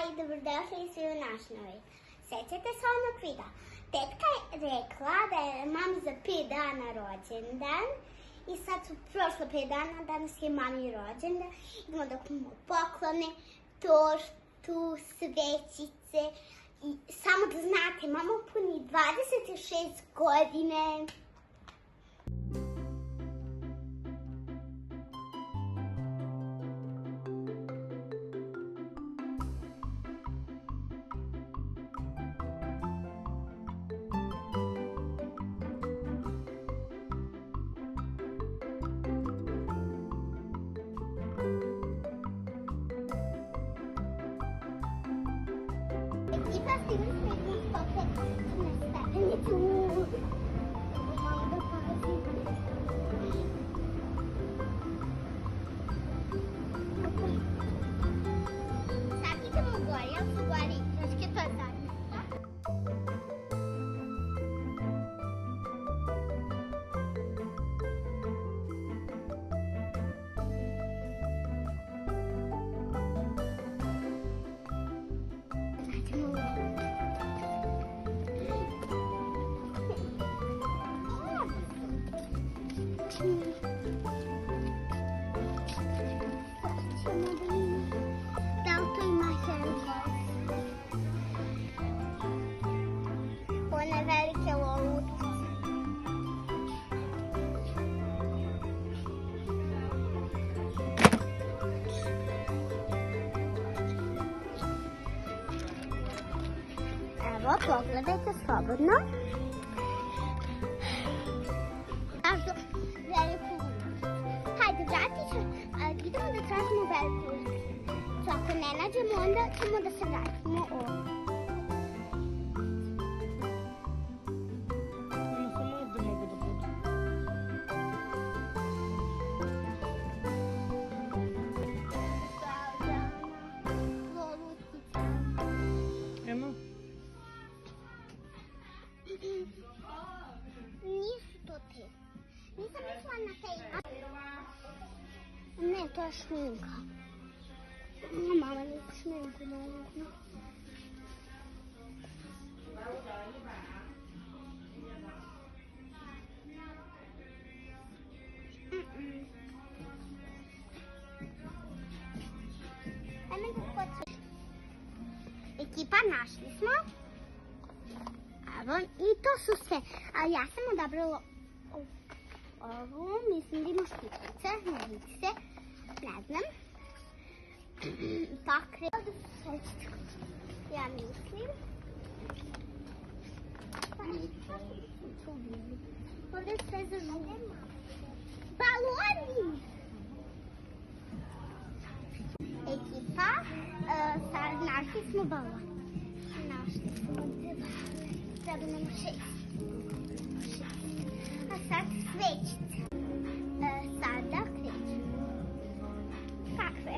i dobrodošli svi u naš novi. Sećate se onog videa? Tetka je rekla da je mami za 5 dana rođendan i sad su prošlo 5 dana, danas je mami rođendan. Idemo da kupimo poklone, tortu, svećice i samo da znate, mama puni 26 godine. Ekipa stigli smo idemo popet na stepenicu. Malo da pazim. Sad idemo u gori, ali su gori igračke, to je zadnje. Da li to ima Harry? One velike lolutke. Evo, pogledajte slobodno. Kažu veliku ulicu. Hajde, vratit ću. Idemo da tražimo veliku ulicu. Ako ne nađemo, onda ćemo da se vratimo ovdje. Ono samo ovdje mogu da budu. Ema? Nisu to te. Nisam mislila na te. Ne, to je šminka. Mama neku šminku, naravno. Ajme da počeš. Ekipa, našli smo. Evo, i to su sve. Ali ja sam odabrala ovu, mislim da ima špičice, ne vidi se, ne znam. Takve. Ja mislim. Ovdje je sve za žugu. Baloni! Ekipa, sad našli smo balon. Našli smo 2. Treba nam 6. A sad svećice. Sada krećemo. Kakve?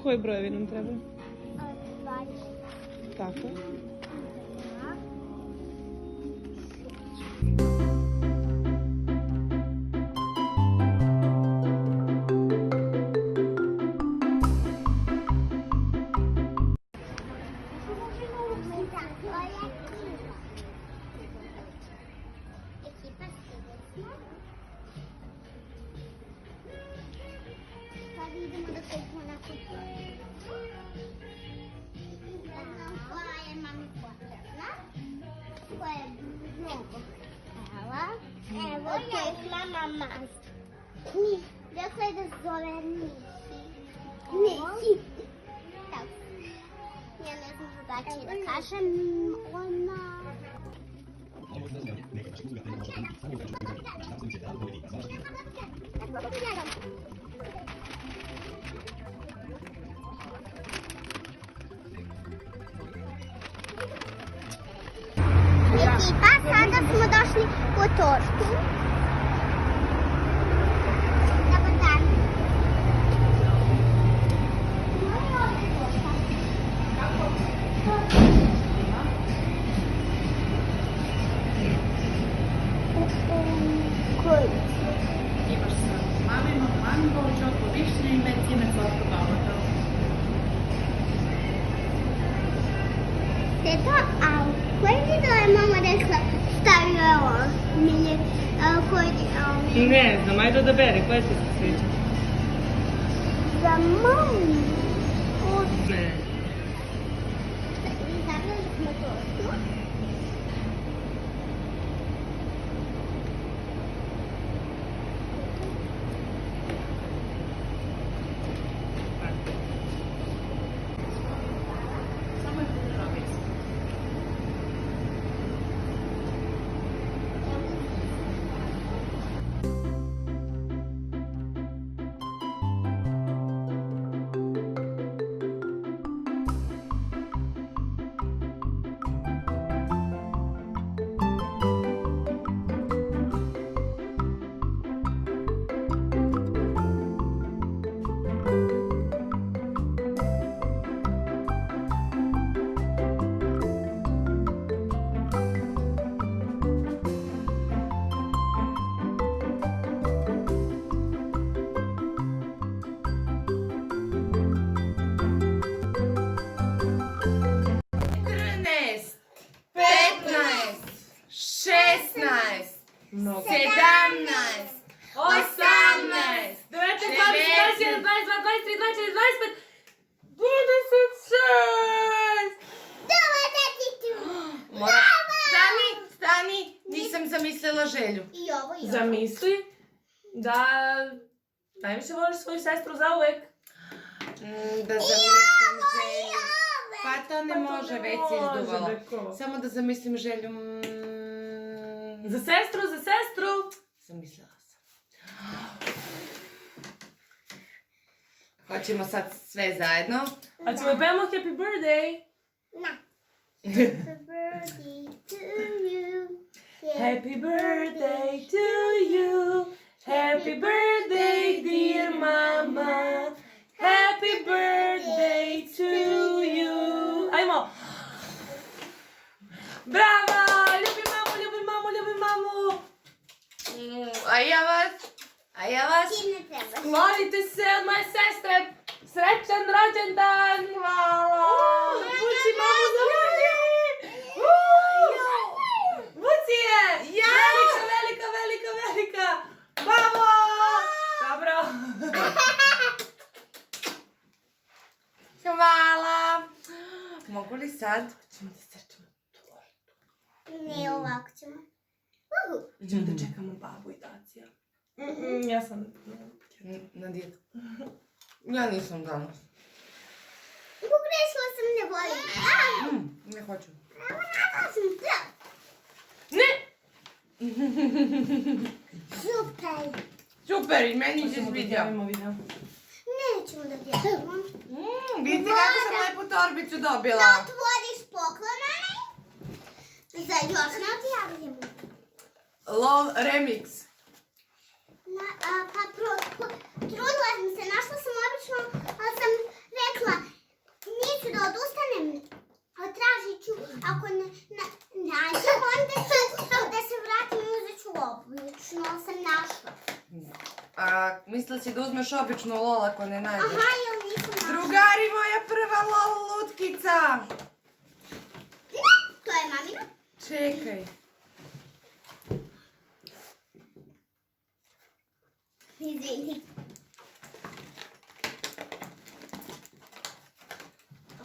Koji brojevi nam trebaju? 20. Tako. Ekipa, stigli smo. Sad idemo da kupimo na kutu. Koja je mami potrebna. Koja je mnogo htjela. Evo, tekla mama. Rekla je da se zove Nisi. Nisi. Ja ne znam drugačije da kažem. Ona... Ekipa, sada smo došli u tortu. Dobar dan. Koji? Imaš sa malinu, mango, čoko, višnje i mecine slatko balata. Teta, a koji video je mama rekla stavio je on? Ne znam, ajde odabere, koja ti se sviđa? Za mamu. Ne. Zapravo smo to. Mnogo. 17, 18, 19, 20, 21, 22, 23, 24, 25, 26! Mora... Stani, nisam zamislila želju. I ovo. Zamisli da najviše voliš svoju sestru zauvek. Da zamislim želju. Pa to ne može, već si izduvala. Samo da zamislim želju. Za sestru! Zamislila sam. Hoćemo sad sve zajedno. A ćemo pevamo Happy Birthday! Happy birthday to you. Happy birthday to you. Happy birthday dear mama. Happy birthday to you. Ajmo! Bravo! Ljubim mamu! A ja vas. Ti ne trebaš. Sklonite se od moje sestre! Srećan rođendan! Hvala! Vuci mamu za ruke! Vuci je! Ja! Velika! Bravo! Dobro! Hvala. Mogu li sad? Ćemo da sečemo tortu. Ne, ovako ćemo. Ćemo da čekamo babu i Dacija. Ja sam Na dijetu. Ja nisam danas. Pogrešila sam, ne volim. Ne hoću. Ne! Super. Super, i meni se sviđa. Nećemo da djelamo. Vidite kako sam lepu torbicu dobila. Da otvoriš poklone. Za još ne odjavljamo. LOL Remix. Trudila sam se, našla sam obično, ali sam rekla, neću da odustanem, tražit ću, ako ne nađem, onda ću da se vratim i uzet ću obično, ali sam našla. A mislila si da uzmeš obično LOL ako ne nađeš? Aha, jel nisam našla? Drugari, moja prva LOL lutkica. To je mamina. Čekaj. Izvini.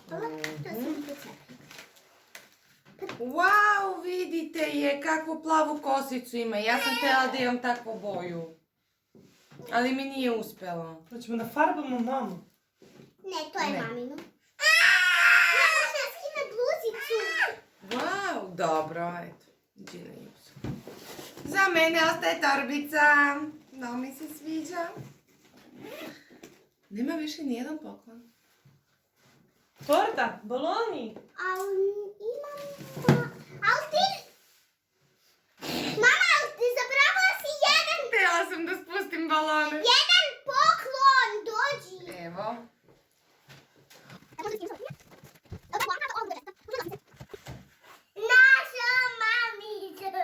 To sam počekala. Wow, vidite je kakvu plavu kosicu ima. Ja sam htjela da imam takvu boju. Ali mi nije uspjelo. Hoćemo da farbamo mamu. Ne, to je Ne. mamino. Moraš da skine bluzicu. Wow, dobro, eto. Gina Jus. Za mene ostaje torbica. No mi se sviđa. Nema više nijedan poklon. Torta, baloni. Ali imam... Ali ti... Mama, ali ti zaboravila si jedan... Htjela sam da spustim balone. Jedan poklon, dođi. Evo. Naša mamica.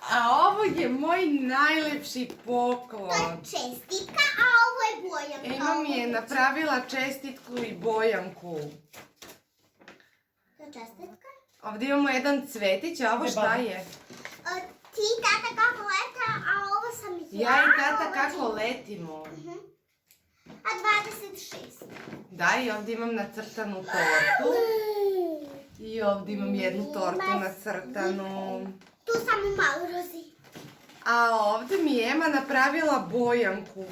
A ovo je moj najlepši poklon. To je čestitka, a ovo je bojanka. Ema mi je napravila čestitku i bojanku. To čestitka. Ovdje imamo jedan cvetić, a ovo šta je? Ti i tata kako leta, a ovo sam ja. Ja i a tata ovo kako ti. letimo. A 26. Da, i ovdje imam nacrtanu tortu. I ovdje imam jednu tortu nacrtanu. Tu samo malo rozi. A ovdje mi je Ema napravila bojanku.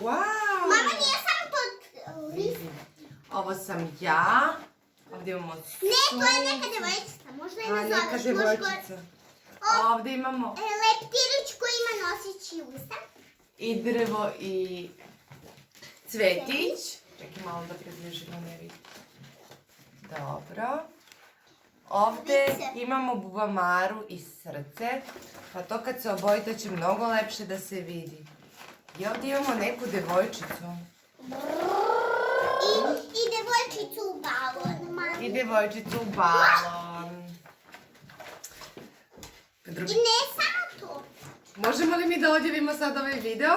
Wow! Mama nije samo pod list. Ovo sam ja. Ovdje imamo Ne, to je neka devojčica. Možda je A, ne neka zoveš. Možda devojčica. A ovdje imamo leptirić koji ima nosići usta. i drvo i cvetić. Čekaj malo da približimo, ne vidim. Dobro. Ovdje imamo bubamaru i srce. Pa to kad se oboji to će mnogo lepše da se vidi. I ovdje imamo neku devojčicu. I devojčicu u balon. Mami. I devojčicu u balon. I ne samo to. Možemo li mi da odjavimo sad ovaj video?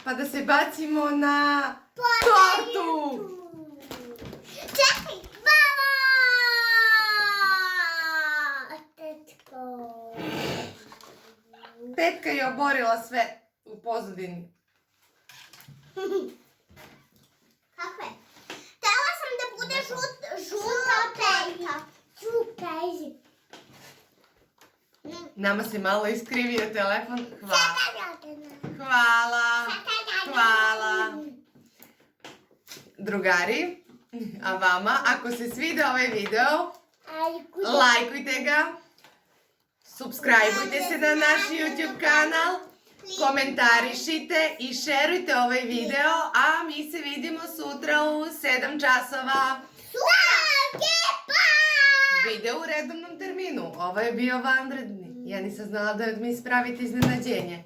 Pa da se bacimo na tortu! Čekaj, balon! Tetko. Tetka je oborila sve u pozadini. Kako je? Htjela sam da bude žuta peta. Super. Nama se malo iskrivio telefon. Hvala. Hvala. Hvala. Drugari, a vama, ako se sviđa ovaj video, lajkujte ga, subscribeujte se na naš YouTube kanal, komentarišite i šerujte ovaj video, a mi se vidimo sutra u 7 časova. Video u redovnom terminu. Ovo je bio vanredni. Ja nisam znala da mi ispravite iznenađenje.